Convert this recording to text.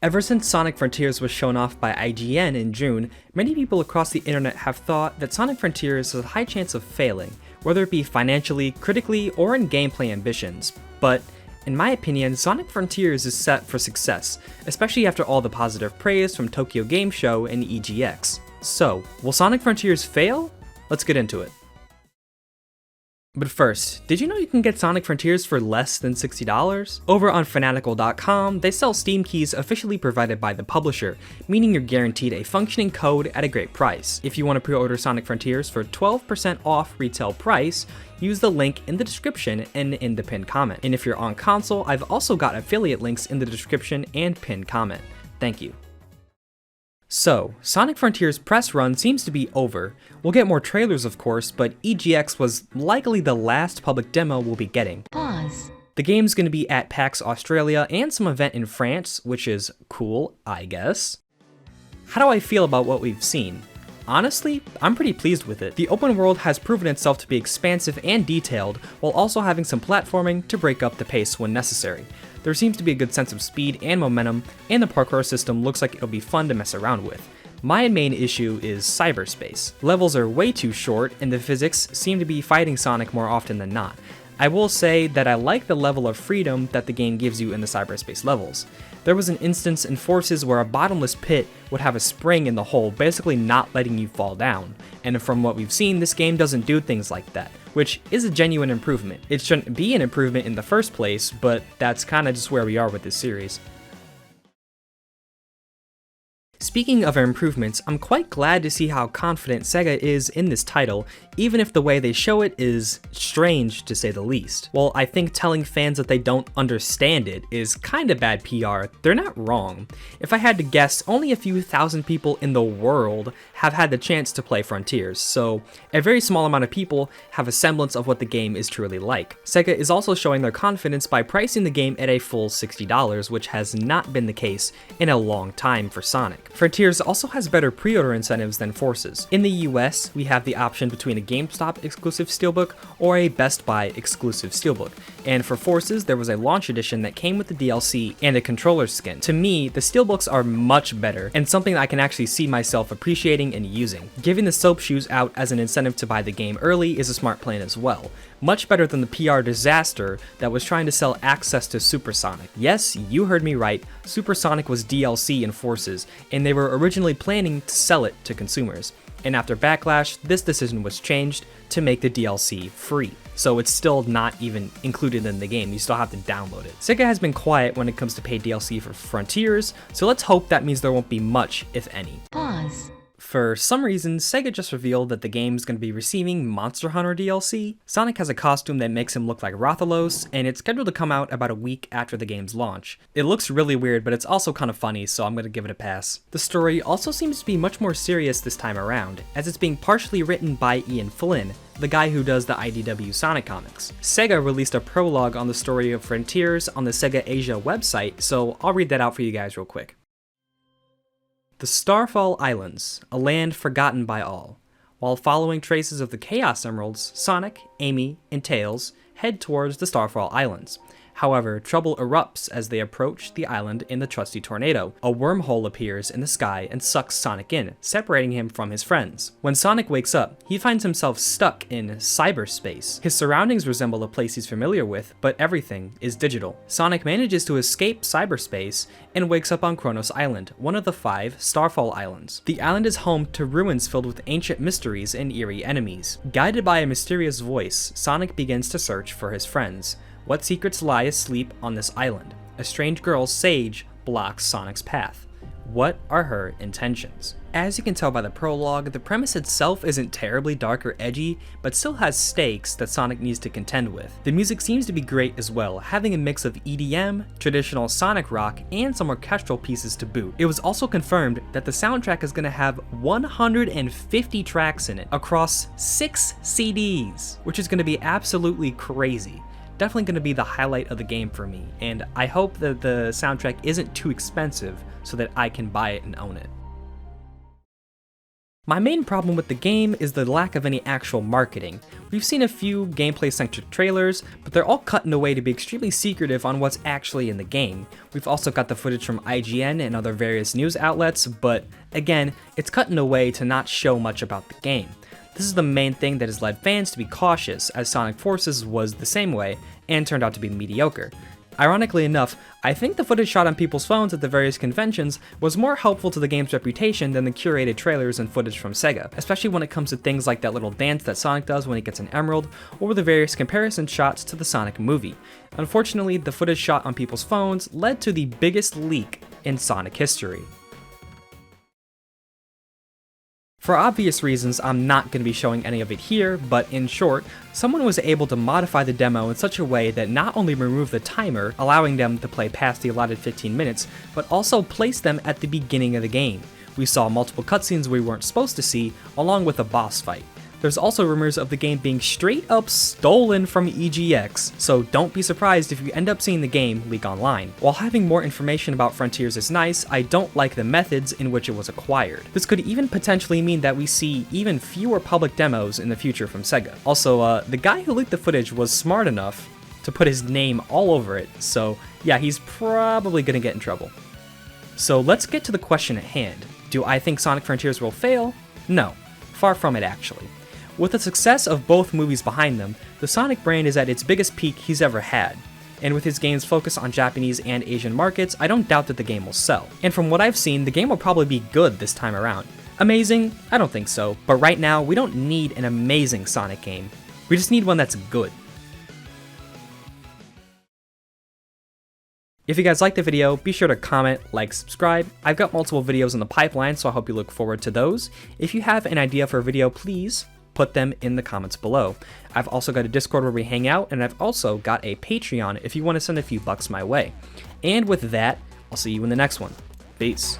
Ever since Sonic Frontiers was shown off by IGN in June, many people across the internet have thought that Sonic Frontiers has a high chance of failing, whether it be financially, critically, or in gameplay ambitions. But in my opinion, Sonic Frontiers is set for success, especially after all the positive praise from Tokyo Game Show and EGX. So, will Sonic Frontiers fail? Let's get into it. But first, did you know you can get Sonic Frontiers for less than $60? Over on Fanatical.com, they sell Steam keys officially provided by the publisher, meaning you're guaranteed a functioning code at a great price. If you want to pre-order Sonic Frontiers for 12% off retail price, use the link in the description and in the pinned comment. And if you're on console, I've also got affiliate links in the description and pinned comment. Thank you. So, Sonic Frontiers press run seems to be over. We'll get more trailers of course, but EGX was likely the last public demo we'll be getting. Pause. The game's gonna be at PAX Australia and some event in France, which is cool, I guess. How do I feel about what we've seen? Honestly, I'm pretty pleased with it. The open world has proven itself to be expansive and detailed, while also having some platforming to break up the pace when necessary. There seems to be a good sense of speed and momentum, and the parkour system looks like it'll be fun to mess around with. My main issue is cyberspace. Levels are way too short, and the physics seem to be fighting Sonic more often than not. I will say that I like the level of freedom that the game gives you in the cyberspace levels. There was an instance in Forces where a bottomless pit would have a spring in the hole, basically not letting you fall down. And from what we've seen, this game doesn't do things like that, which is a genuine improvement. It shouldn't be an improvement in the first place, but that's kinda just where we are with this series. Speaking of improvements, I'm quite glad to see how confident Sega is in this title, even if the way they show it is strange to say the least. While I think telling fans that they don't understand it is kinda bad PR, they're not wrong. If I had to guess, only a few thousand people in the world have had the chance to play Frontiers, so a very small amount of people have a semblance of what the game is truly like. Sega is also showing their confidence by pricing the game at a full $60, which has not been the case in a long time for Sonic. Frontiers also has better pre-order incentives than Forces. In the US, we have the option between a GameStop exclusive steelbook or a Best Buy exclusive steelbook, and for Forces there was a launch edition that came with the DLC and a controller skin. To me, the steelbooks are much better, and something I can actually see myself appreciating and using. Giving the soap shoes out as an incentive to buy the game early is a smart plan as well. Much better than the PR disaster that was trying to sell access to Supersonic. Yes, you heard me right, Supersonic was DLC in Forces, and they were originally planning to sell it to consumers. And after Backlash, this decision was changed to make the DLC free. So it's still not even included in the game, you still have to download it. Sega has been quiet when it comes to paid DLC for Frontiers, so let's hope that means there won't be much, if any. Pause. For some reason, Sega just revealed that the game's going to be receiving Monster Hunter DLC. Sonic has a costume that makes him look like Rathalos, and it's scheduled to come out about a week after the game's launch. It looks really weird, but it's also kind of funny, so I'm going to give it a pass. The story also seems to be much more serious this time around, as it's being partially written by Ian Flynn, the guy who does the IDW Sonic comics. Sega released a prologue on the story of Frontiers on the Sega Asia website, so I'll read that out for you guys real quick. The Starfall Islands, a land forgotten by all. While following traces of the Chaos Emeralds, Sonic, Amy, and Tails head towards the Starfall Islands. However, trouble erupts as they approach the island in the trusty tornado. A wormhole appears in the sky and sucks Sonic in, separating him from his friends. When Sonic wakes up, he finds himself stuck in cyberspace. His surroundings resemble a place he's familiar with, but everything is digital. Sonic manages to escape cyberspace and wakes up on Kronos Island, one of the 5 Starfall Islands. The island is home to ruins filled with ancient mysteries and eerie enemies. Guided by a mysterious voice, Sonic begins to search for his friends. What secrets lie asleep on this island? A strange girl, Sage, blocks Sonic's path. What are her intentions? As you can tell by the prologue, the premise itself isn't terribly dark or edgy, but still has stakes that Sonic needs to contend with. The music seems to be great as well, having a mix of EDM, traditional Sonic rock, and some orchestral pieces to boot. It was also confirmed that the soundtrack is going to have 150 tracks in it, across 6 CDs, which is going to be absolutely crazy. Definitely going to be the highlight of the game for me, and I hope that the soundtrack isn't too expensive so that I can buy it and own it. My main problem with the game is the lack of any actual marketing. We've seen a few gameplay-centric trailers, but they're all cut in a way to be extremely secretive on what's actually in the game. We've also got the footage from IGN and other various news outlets, but again, it's cut in a way to not show much about the game. This is the main thing that has led fans to be cautious, as Sonic Forces was the same way, and turned out to be mediocre. Ironically enough, I think the footage shot on people's phones at the various conventions was more helpful to the game's reputation than the curated trailers and footage from Sega, especially when it comes to things like that little dance that Sonic does when he gets an emerald, or the various comparison shots to the Sonic movie. Unfortunately, the footage shot on people's phones led to the biggest leak in Sonic history. For obvious reasons, I'm not going to be showing any of it here, but in short, someone was able to modify the demo in such a way that not only removed the timer, allowing them to play past the allotted 15 minutes, but also placed them at the beginning of the game. We saw multiple cutscenes we weren't supposed to see, along with a boss fight. There's also rumors of the game being straight up stolen from EGX, so don't be surprised if you end up seeing the game leak online. While having more information about Frontiers is nice, I don't like the methods in which it was acquired. This could even potentially mean that we see even fewer public demos in the future from Sega. Also, the guy who leaked the footage was smart enough to put his name all over it, so yeah, he's probably gonna get in trouble. So let's get to the question at hand. Do I think Sonic Frontiers will fail? No, far from it actually. With the success of both movies behind them, the Sonic brand is at its biggest peak he's ever had. And with his game's focus on Japanese and Asian markets, I don't doubt that the game will sell. And from what I've seen, the game will probably be good this time around. Amazing? I don't think so, but right now, we don't need an amazing Sonic game. We just need one that's good. If you guys liked the video, be sure to comment, like, subscribe. I've got multiple videos in the pipeline, so I hope you look forward to those. If you have an idea for a video, please put them in the comments below. I've also got a Discord where we hang out, and I've also got a Patreon if you want to send a few bucks my way. And with that, I'll see you in the next one. Peace.